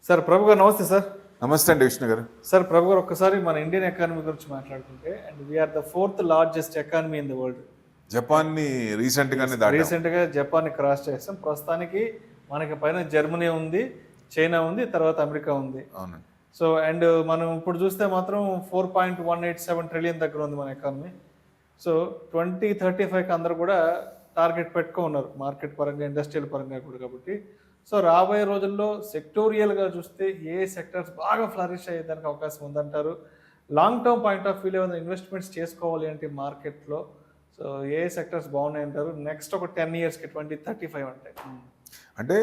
Sir ప్రభు గారు నమస్తే sir. నమస్తే అండి విష్ణు గారు. సార్ ప్రభు గారు ఒక్కసారి మన ఇండియన్ ఎకానమీ గురించి మాట్లాడుకుంటే, and we are the 4th largest economy in the world. జపాన్ని రీసెంట్గా జపాన్ని క్రాస్ చేస్తాం. ప్రస్తుతానికి మనకి పైన జర్మనీ ఉంది, చైనా ఉంది, తర్వాత అమెరికా ఉంది. అవునండి. సో అండ్ మనం ఇప్పుడు చూస్తే మాత్రం 4.187 ట్రిలియన్ దగ్గర ఉంది మన ఎకానమీ. సో 2035కి అందరూ కూడా టార్గెట్ పెట్టుకున్నారు మార్కెట్ పరంగా, ఇండస్ట్రియల్ పరంగా కూడా. కాబట్టి సో రాబోయే రోజుల్లో సెక్టోరియల్గా చూస్తే ఏ సెక్టర్స్ బాగా ఫ్లరిష్ అయ్యేదానికి అవకాశం ఉందంటారు? లాంగ్ టర్మ్ పాయింట్ ఆఫ్ వ్యూలో ఏమైనా ఇన్వెస్ట్మెంట్స్ చేసుకోవాలి అంటే మార్కెట్లో సో ఏ సెక్టర్స్ బాగున్నాయి అంటారు నెక్స్ట్ ఒక 10 yearsకి 2035 అంటే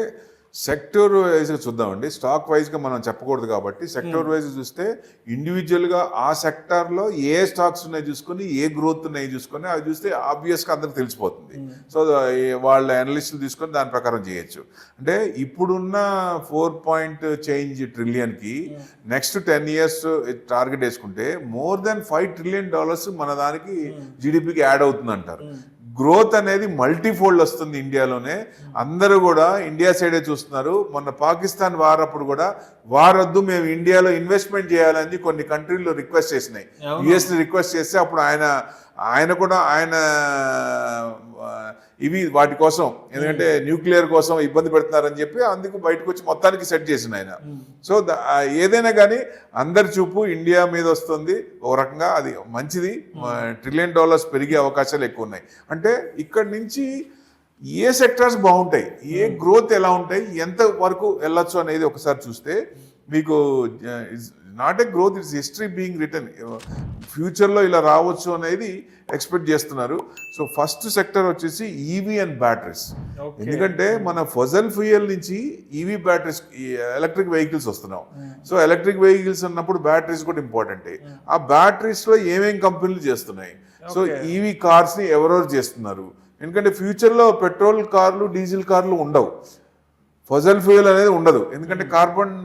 సెక్టర్ వైజ్గా చూద్దామండి. స్టాక్ వైజ్గా మనం చెప్పకూడదు కాబట్టి సెక్టర్ వైజ్ చూస్తే ఇండివిజువల్గా ఆ సెక్టార్లో ఏ స్టాక్స్ ఉన్నాయి చూసుకొని, ఏ గ్రోత్ ఉన్నాయి చూసుకొని, అది చూస్తే ఆబ్వియస్గా అందరికి తెలిసిపోతుంది. సో వాళ్ళ అనలిస్టులు తీసుకొని దాని ప్రకారం చేయొచ్చు. అంటే ఇప్పుడున్న 4 ట్రిలియన్కి నెక్స్ట్ 10 years టార్గెట్ వేసుకుంటే more than $5 trillion మన దానికి జీడిపికి యాడ్ అవుతుంది అంటారు. గ్రోత్ అనేది మల్టీఫోల్డ్ వస్తుంది ఇండియాలోనే. అందరూ కూడా ఇండియా సైడే చూస్తున్నారు. మొన్న పాకిస్తాన్ వార్ అప్పుడు కూడా వారొద్దు, మేము ఇండియాలో ఇన్వెస్ట్మెంట్ చేయాలని కొన్ని కంట్రీల్లో రిక్వెస్ట్ చేసినాయి. యుఎస్ రిక్వెస్ట్ చేస్తే అప్పుడు ఆయన కూడా ఇవి వాటి కోసం, ఎందుకంటే న్యూక్లియర్ కోసం ఇబ్బంది పెడుతున్నారని చెప్పి అందుకు బయటకు వచ్చి మొత్తానికి సెట్ చేసిన ఆయన. సో ఏదైనా కానీ అందరి చూపు ఇండియా మీద వస్తుంది. ఒక రకంగా అది మంచిది. $1 trillion పెరిగే అవకాశాలు ఎక్కువ ఉన్నాయి. అంటే ఇక్కడి నుంచి ఏ సెక్టర్స్ బాగుంటాయి, ఏ గ్రోత్ ఎలా ఉంటాయి, ఎంత వరకు వెళ్ళొచ్చు అనేది ఒకసారి చూస్తే మీకు not a growth, it's history being written. ఫ్యూచర్లో ఇలా రావచ్చు అనేది ఎక్స్పెక్ట్ చేస్తున్నారు. సో ఫస్ట్ సెక్టర్ వచ్చేసి ఈవీ అండ్ బ్యాటరీస్. ఎందుకంటే మన ఫజల్ ఫ్యూయల్ నుంచి ఈవీ బ్యాటరీస్, ఎలక్ట్రిక్ వెహికల్స్ వస్తున్నాం. సో ఎలక్ట్రిక్ వెహికల్స్ అన్నప్పుడు బ్యాటరీస్ కూడా ఇంపార్టెంటే. ఆ బ్యాటరీస్లో ఏమేం కంపెనీలు చేస్తున్నాయి. సో ఈవీ కార్స్ని ఎవరెవరు చేస్తున్నారు. ఎందుకంటే ఫ్యూచర్లో పెట్రోల్ కార్లు, డీజిల్ కార్లు ఉండవు, ఫజల్ ఫ్యూయల్ అనేది ఉండదు. ఎందుకంటే కార్బన్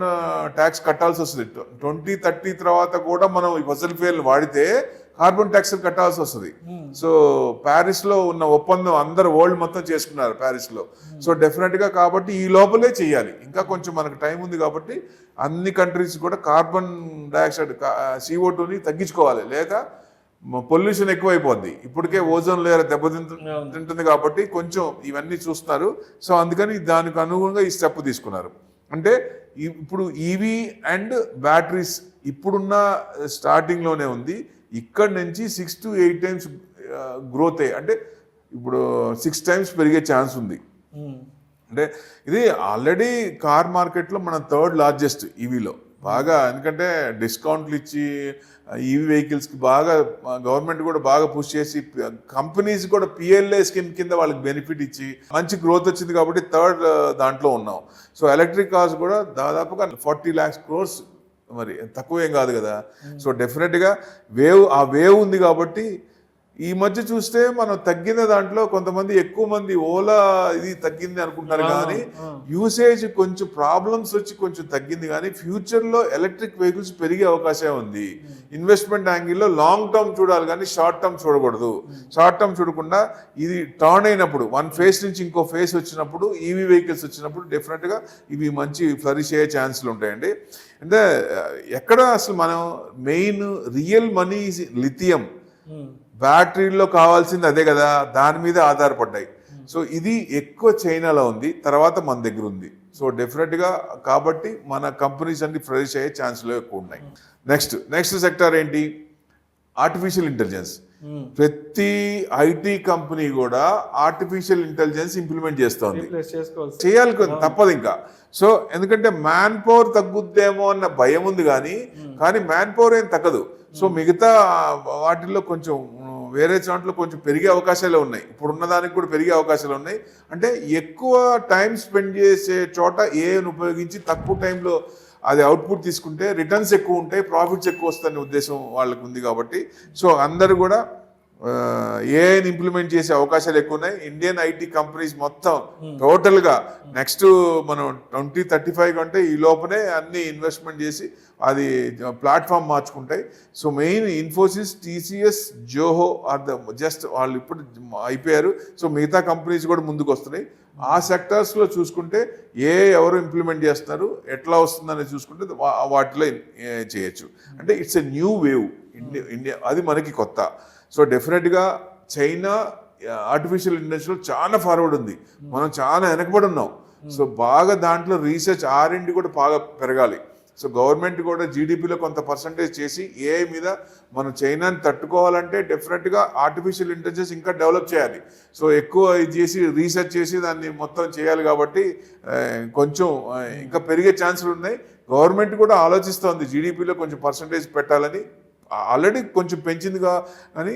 ట్యాక్స్ కట్టాల్సి వస్తుంది. 2030 తర్వాత కూడా మనం ఈ ఫజల్ ఫ్యూయల్ వాడితే కార్బన్ ట్యాక్స్ కట్టాల్సి వస్తుంది. సో ప్యారిస్లో ఉన్న ఒప్పందం అందరు వరల్డ్ మొత్తం చేసుకున్నారు ప్యారిస్లో. సో డెఫినెట్గా కాబట్టి ఈ లోపలే చేయాలి. ఇంకా కొంచెం మనకు టైం ఉంది కాబట్టి అన్ని కంట్రీస్ కూడా కార్బన్ డైఆక్సైడ్ CO2ని తగ్గించుకోవాలి, లేదా పొల్యూషన్ ఎక్కువైపోద్ది. ఇప్పటికే ఓజోన్ లేయర్ దెబ్బతింటుంది కాబట్టి కొంచెం ఇవన్నీ చూస్తున్నారు. సో అందుకని దానికి అనుగుణంగా ఈ స్టెప్ తీసుకున్నారు. అంటే ఇప్పుడు ఈవీ అండ్ బ్యాటరీస్ ఇప్పుడున్న స్టార్టింగ్లోనే ఉంది. ఇక్కడి నుంచి 6 to 8 times గ్రోత్ అంటే ఇప్పుడు 6 times పెరిగే ఛాన్స్ ఉంది. అంటే ఇది ఆల్రెడీ కార్ మార్కెట్లో మన 3rd largest ఈవీలో బాగా. ఎందుకంటే డిస్కౌంట్లు ఇచ్చి ఈవీ వెహికల్స్కి బాగా గవర్నమెంట్ కూడా బాగా పుష్ చేసి, కంపెనీస్ కూడా PLA స్కీమ్ కింద వాళ్ళకి బెనిఫిట్ ఇచ్చి మంచి గ్రోత్ వచ్చింది కాబట్టి 3rd దాంట్లో ఉన్నాం. సో ఎలక్ట్రిక్ కార్స్ కూడా దాదాపుగా 40 lakhs crores, మరి తక్కువేం కాదు కదా. సో డెఫినెట్గా ఆ వేవ్ ఉంది కాబట్టి ఈ మధ్య చూస్తే మనం తగ్గిన దాంట్లో కొంతమంది ఎక్కువ మంది ఓలా ఇది తగ్గింది అనుకుంటున్నారు, కానీ యూసేజ్ కొంచెం ప్రాబ్లమ్స్ వచ్చి కొంచెం తగ్గింది. కానీ ఫ్యూచర్లో ఎలక్ట్రిక్ వెహికల్స్ పెరిగే అవకాశం ఉంది. ఇన్వెస్ట్మెంట్ యాంగిల్లో లాంగ్ టర్మ్ చూడాలి కానీ షార్ట్ టర్మ్ చూడకూడదు. షార్ట్ టర్మ్ చూడకుండా ఇది టర్న్ అయినప్పుడు, వన్ ఫేస్ నుంచి ఇంకో ఫేస్ వచ్చినప్పుడు, ఈవీ వెహికల్స్ వచ్చినప్పుడు డెఫినెట్గా ఇవి మంచి ఫ్లరిష్ అయ్యే ఛాన్సులు ఉంటాయండి. అంటే ఎక్కడ అసలు మనం మెయిన్ రియల్ మనీ లిథియం, బ్యాటరీలో కావాల్సింది అదే కదా, దాని మీద ఆధారపడ్డాయి. సో ఇది ఎక్కువ చైనాలో ఉంది, తర్వాత మన దగ్గర ఉంది. సో డెఫినెట్గా కాబట్టి మన కంపెనీస్ అన్ని ఫ్లరిష్ అయ్యే ఛాన్సులు ఎక్కువ ఉన్నాయి. నెక్స్ట్ సెక్టార్ ఏంటి? Artificial intelligence. ప్రతి ఐటీ కంపెనీ కూడా ఆర్టిఫిషియల్ ఇంటెలిజెన్స్ ఇంప్లిమెంట్ చేస్తోంది, చేయాలి, తప్పదు ఇంకా. సో ఎందుకంటే మ్యాన్ పవర్ తగ్గుద్దేమో అన్న భయం ఉంది, కానీ మ్యాన్ పవర్ ఏం తగ్గదు. సో మిగతా వాటిల్లో కొంచెం వేరే చోట్ల కొంచెం పెరిగే అవకాశాలు ఉన్నాయి. ఇప్పుడు ఉన్నదానికి కూడా పెరిగే అవకాశాలు ఉన్నాయి. అంటే ఎక్కువ టైం స్పెండ్ చేసే చోట ఏఐని ఉపయోగించి తక్కువ టైంలో అది అవుట్పుట్ తీసుకుంటే రిటర్న్స్ ఎక్కువ ఉంటాయి, ప్రాఫిట్స్ ఎక్కువ వస్తాయనే ఉద్దేశం వాళ్ళకు ఉంది కాబట్టి సో అందరూ కూడా ఏఐని ఇంప్లిమెంట్ చేసే అవకాశాలు ఎక్కువ ఉన్నాయి. ఇండియన్ ఐటీ కంపెనీస్ మొత్తం టోటల్గా నెక్స్ట్ మనం 2035 కంటే ఈ లోపలే అన్ని ఇన్వెస్ట్మెంట్ చేసి అది ప్లాట్ఫామ్ మార్చుకుంటాయి. So main Infosys, TCS, Zoho are the just వాళ్ళు ఇప్పుడు అయిపోయారు. సో మిగతా కంపెనీస్ కూడా ముందుకు వస్తున్నాయి. ఆ సెక్టార్స్లో చూసుకుంటే ఎవరు ఇంప్లిమెంట్ చేస్తున్నారు, ఎట్లా వస్తుందని చూసుకుంటే వాటిలో చేయొచ్చు. అంటే it's a new wave India, అది మనకి కొత్త. సో డెఫినెట్గా చైనా ఆర్టిఫిషియల్ ఇంటెలిజెన్స్లో చాలా ఫార్వర్డ్ ఉంది, మనం చాలా వెనకబడి ఉన్నాం. సో బాగా దాంట్లో రీసెర్చ్ R&D కూడా బాగా పెరగాలి. సో గవర్నమెంట్ కూడా జీడిపిలో కొంత పర్సంటేజ్ చేసి ఏఐ మీద మనం చైనాని తట్టుకోవాలంటే డెఫినెట్గా ఆర్టిఫిషియల్ ఇంటెలిజెన్స్ ఇంకా డెవలప్ చేయాలి. సో ఎక్కువ ఇది చేసి రీసెర్చ్ చేసి దాన్ని మొత్తం చేయాలి. కాబట్టి కొంచెం ఇంకా పెరిగే ఛాన్సులు ఉన్నాయి. గవర్నమెంట్ కూడా ఆలోచిస్తోంది జీడిపిలో కొంచెం పర్సంటేజ్ పెట్టాలని. ఆల్రెడీ కొంచెం పెంచిందిగా, కానీ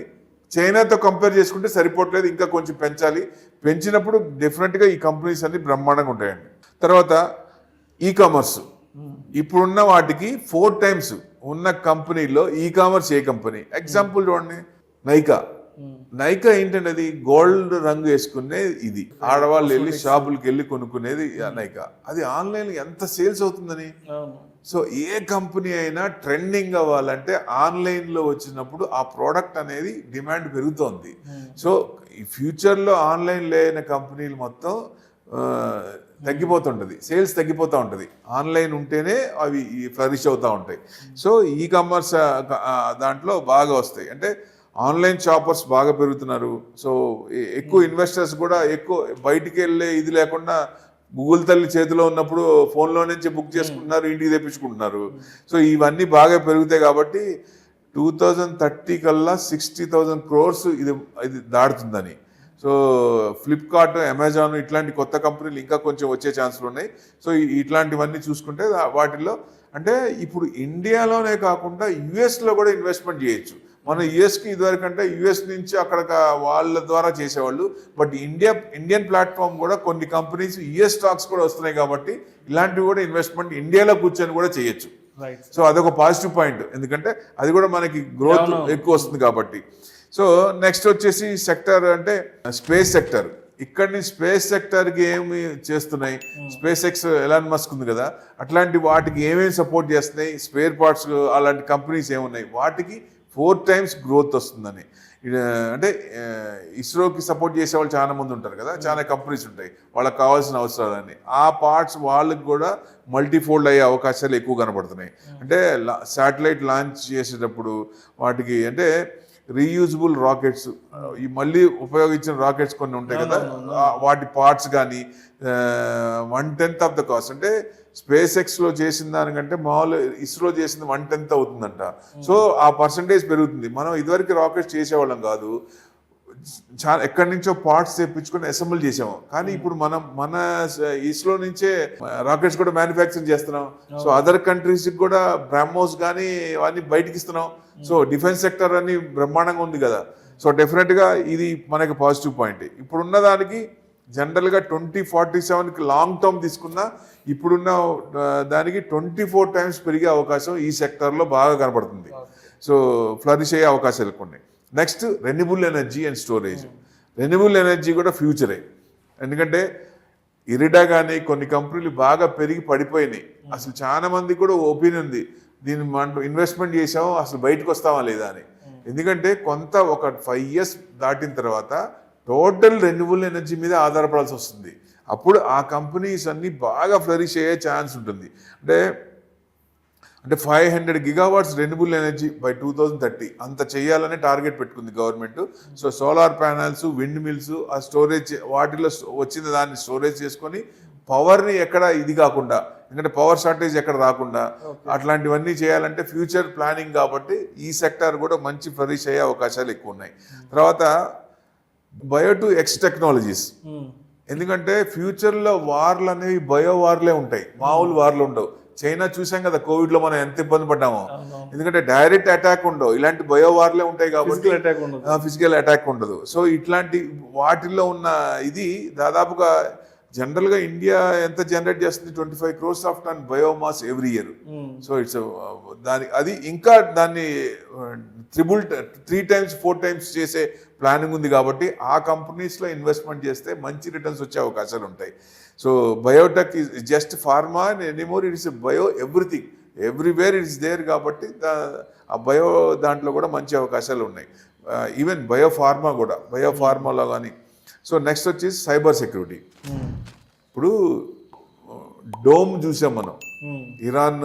చైనాతో కంపేర్ చేసుకుంటే సరిపోవట్లేదు, ఇంకా కొంచెం పెంచాలి. పెంచినప్పుడు డెఫినెట్గా ఈ కంపెనీస్ అన్ని బ్రహ్మాండంగా ఉంటాయండి. తర్వాత కామర్స్, ఇప్పుడున్న వాటికి 4 times ఉన్న కంపెనీలో కామర్స్ ఏ కంపెనీ? ఎగ్జాంపుల్ చూడండి, నైకా ఏంటంటే అది గోల్డ్ రంగు వేసుకునే, ఇది ఆడవాళ్ళు వెళ్ళి షాపులకి వెళ్ళి కొనుక్కునేది నైకా. అది ఆన్లైన్ ఎంత సేల్స్ అవుతుందని. సో ఏ కంపెనీ అయినా ట్రెండింగ్ అవ్వాలంటే ఆన్లైన్లో వచ్చినప్పుడు ఆ ప్రోడక్ట్ అనేది డిమాండ్ పెరుగుతోంది. సో ఈ ఫ్యూచర్లో ఆన్లైన్ లేని కంపెనీలు మొత్తం తగ్గిపోతుంటుంది, సేల్స్ తగ్గిపోతూ ఉంటుంది. ఆన్లైన్ ఉంటేనే అవి ఫ్లరిష్ అవుతూ ఉంటాయి. సో కామర్స్ దాంట్లో బాగా వస్తాయి. అంటే ఆన్లైన్ షాపర్స్ బాగా పెరుగుతున్నారు. సో ఎక్కువ ఇన్వెస్టర్స్ కూడా ఎక్కువ బయటికి వెళ్ళే ఇది లేకుండా గూగుల్ తల్లి చేతిలో ఉన్నప్పుడు ఫోన్లో నుంచి బుక్ చేసుకుంటున్నారు, ఇంటికి తెప్పించుకుంటున్నారు. సో ఇవన్నీ బాగా పెరుగుతాయి. కాబట్టి 2030 కల్లా 60,000 crores ఇది దాడుతుందని. సో ఫ్లిప్కార్ట్, అమెజాన్ ఇట్లాంటి కొత్త కంపెనీలు ఇంకా కొంచెం వచ్చే ఛాన్సులు ఉన్నాయి. సో ఇట్లాంటివన్నీ చూసుకుంటే వాటిల్లో అంటే ఇప్పుడు ఇండియాలోనే కాకుండా యుఎస్లో కూడా ఇన్వెస్ట్మెంట్ చేయొచ్చు. మన యుఎస్కి ఇదివరకంటే యుఎస్ నుంచి అక్కడ వాళ్ళ ద్వారా చేసేవాళ్ళు. బట్ ఇండియన్ ప్లాట్ఫామ్ కూడా కొన్ని కంపెనీస్ యుఎస్ స్టాక్స్ కూడా వస్తున్నాయి. కాబట్టి ఇలాంటివి కూడా ఇన్వెస్ట్మెంట్ ఇండియాలో కూర్చొని కూడా చేయొచ్చు. సో అదొక పాజిటివ్ పాయింట్, ఎందుకంటే అది కూడా మనకి గ్రోత్ ఎక్కువ వస్తుంది కాబట్టి. సో నెక్స్ట్ వచ్చేసి సెక్టర్ అంటే స్పేస్ సెక్టర్. ఇక్కడి స్పేస్ సెక్టర్కి ఏమి చేస్తున్నాయి? స్పేస్ ఎక్స్ ఎలాన్ మస్క్ ఉంది కదా, అట్లాంటి వాటికి ఏమేమి సపోర్ట్ చేస్తున్నాయి? స్పేర్ పార్ట్స్ అలాంటి కంపెనీస్ ఏమున్నాయి? వాటికి 4 times గ్రోత్ వస్తుందని. అంటే ఇస్రోకి సపోర్ట్ చేసే వాళ్ళు చాలా మంది ఉంటారు కదా, చాలా కంపెనీస్ ఉంటాయి, వాళ్ళకి కావాల్సిన అవసరాలని ఆ పార్ట్స్ వాళ్ళకి కూడా మల్టీఫోల్డ్ అయ్యే అవకాశాలు ఎక్కువ కనబడుతున్నాయి. అంటే శాటిలైట్ లాంచ్ చేసేటప్పుడు వాటికి అంటే రీయూజబుల్ రాకెట్స్, ఈ మళ్ళీ ఉపయోగించిన రాకెట్స్ కొన్ని ఉంటాయి కదా, వాటి పార్ట్స్ కానీ 1/10 ఆఫ్ ద కాస్ట్. అంటే స్పేస్ ఎక్స్లో చేసిన దానికంటే మామూలు ఇస్రో చేసింది 1/10 అవుతుందంట. సో ఆ పర్సంటేజ్ పెరుగుతుంది. మనం ఇదివరకు రాకెట్స్ చేసేవాళ్ళం కాదు, చాలా ఎక్కడి నుంచో పార్ట్స్ తెప్పించుకొని అసెంబుల్ చేసాము. కానీ ఇప్పుడు మన ఇస్రో నుంచే రాకెట్స్ కూడా మ్యానుఫ్యాక్చరింగ్ చేస్తున్నాం. సో అదర్ కంట్రీస్కి కూడా బ్రహ్మోస్ కానీ అవన్నీ బయటికి ఇస్తున్నాం. సో డిఫెన్స్ సెక్టర్ అని బ్రహ్మాండంగా ఉంది కదా. సో డెఫినెట్గా ఇది మనకి పాజిటివ్ పాయింట్. ఇప్పుడున్న దానికి జనరల్గా 2047కి లాంగ్ టర్మ్ తీసుకున్నా ఇప్పుడున్న దానికి 24 times పెరిగే అవకాశం ఈ సెక్టర్లో బాగా కనబడుతుంది. సో ఫ్లరిష్ అయ్యే అవకాశాలు కొన్ని. Next renewable energy and storage. Renewable energy కూడా ఫ్యూచరే, ఎందుకంటే ఇరిడా కానీ కొన్ని కంపెనీలు బాగా పెరిగి పడిపోయినాయి. అసలు చాలా మంది కూడా ఒపీనియన్ ఉంది, దీన్ని మనం ఇన్వెస్ట్మెంట్ చేసాము అసలు బయటకు వస్తామా లేదా అని. ఎందుకంటే ఒక 5 years దాటిన తర్వాత టోటల్ రెన్యూబుల్ ఎనర్జీ మీద ఆధారపడాల్సి వస్తుంది. అప్పుడు ఆ కంపెనీస్ అన్నీ బాగా ఫ్లరిష్ అయ్యే ఛాన్స్ ఉంటుంది. అంటే 500 gigawatts రెన్యూబుల్ ఎనర్జీ బై 2030 అంత చేయాలని టార్గెట్ పెట్టుకుంది government. So solar panels, wind mills, ఆ స్టోరేజ్ వాటిలో వచ్చిన దాన్ని స్టోరేజ్ చేసుకొని పవర్ని ఎక్కడ ఇది కాకుండా, ఎందుకంటే పవర్ షార్టేజ్ ఎక్కడ రాకుండా అట్లాంటివన్నీ చేయాలంటే ఫ్యూచర్ ప్లానింగ్. కాబట్టి ఈ సెక్టార్ కూడా మంచి ఫ్లరిష్ అయ్యే అవకాశాలు ఎక్కువ ఉన్నాయి. తర్వాత బయో-టు-ఎక్స్ టెక్నాలజీస్, ఎందుకంటే ఫ్యూచర్లో వార్లు అనేవి బయో వార్లే ఉంటాయి, మామూలు వార్లు ఉండవు. చైనా చూసాం కదా కోవిడ్లో మనం ఎంత ఇబ్బంది పడ్డామో, ఎందుకంటే డైరెక్ట్ అటాక్ ఉండవు, ఇలాంటి బయో వార్లే ఉంటాయి కాబట్టి ఫిజికల్ అటాక్ ఉండదు. సో ఇట్లాంటి వాటిల్లో ఉన్న ఇది దాదాపుగా జనరల్గా ఇండియా ఎంత జనరేట్ చేస్తుంది 25 crores of ton biomass every year. So it's అది ఇంకా దాన్ని 3 times 4 times చేసే ప్లానింగ్ ఉంది కాబట్టి ఆ కంపెనీస్లో ఇన్వెస్ట్మెంట్ చేస్తే మంచి రిటర్న్స్ వచ్చే అవకాశాలు ఉంటాయి. So biotech is just pharma and anymore it is bio everything, everywhere it's there కాబట్టి ఆ బయో దాంట్లో కూడా మంచి అవకాశాలు ఉన్నాయి. ఈవెన్ బయోఫార్మాలో కానీ. సో నెక్స్ట్ వచ్చేసి సైబర్ సెక్యూరిటీ. ఇప్పుడు డోమ్ చూసాం మనం, ఇరాన్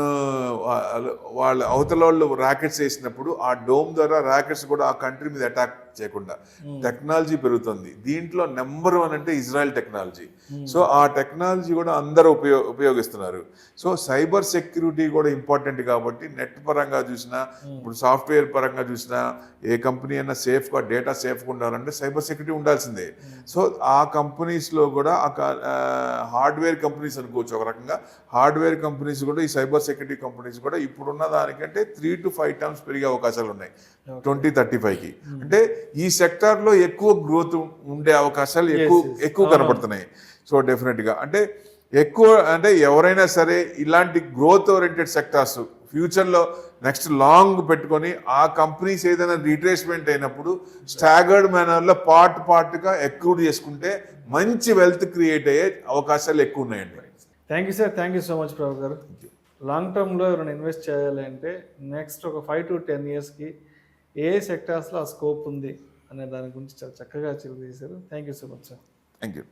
వాళ్ళ అవతల వాళ్ళు ర్యాకెట్స్ వేసినప్పుడు ఆ డోమ్ ద్వారా ర్యాకెట్స్ కూడా ఆ కంట్రీ మీద అటాక్ చేయకుండా టెక్నాలజీ పెరుగుతుంది. దీంట్లో నెంబర్ 1 అంటే ఇజ్రాయెల్ టెక్నాలజీ. సో ఆ టెక్నాలజీ కూడా అందరూ ఉపయోగిస్తున్నారు. సో సైబర్ సెక్యూరిటీ కూడా ఇంపార్టెంట్ కాబట్టి నెట్ పరంగా చూసినా, ఇప్పుడు సాఫ్ట్వేర్ పరంగా చూసినా, ఏ కంపెనీ అయినా సేఫ్గా డేటా సేఫ్గా ఉండాలంటే సైబర్ సెక్యూరిటీ ఉండాల్సిందే. సో ఆ కంపెనీస్లో కూడా హార్డ్వేర్ కంపెనీస్ అనుకోవచ్చు ఒక రకంగా, హార్డ్వేర్ కంపెనీస్ కూడా ఈ సైబర్ సెక్యూరిటీ కంపెనీస్ కూడా ఇప్పుడున్న దానికంటే 3 to 5 times పెరిగే అవకాశాలు ఉన్నాయి 2035కి. అంటే ఈ సెక్టార్లో ఎక్కువ గ్రోత్ ఉండే అవకాశాలు ఎక్కువ కనపడుతున్నాయి. సో డెఫినెట్గా అంటే ఎవరైనా సరే ఇలాంటి గ్రోత్ ఓరియంటెడ్ సెక్టార్స్ ఫ్యూచర్లో నెక్స్ట్ లాంగ్ పెట్టుకొని ఆ కంపెనీస్ ఏదైనా రీట్రేస్మెంట్ అయినప్పుడు స్టాగర్డ్ మేనర్లో పార్ట్గా అక్రూడ్ చేసుకుంటే మంచి వెల్త్ క్రియేట్ అయ్యే అవకాశాలు ఎక్కువ ఉన్నాయండి. Thank you sir, thank you so much Prabhu గారు. లాంగ్ టర్మ్లో ఎవరైనా ఇన్వెస్ట్ చేయాలి అంటే నెక్స్ట్ ఒక 5 to 10 yearsకి ఏ సెక్టార్స్లో ఆ స్కోప్ ఉంది అనే దాని గురించి చాలా చక్కగా తెలియజేశారు. Thank you so much sir. Thank you.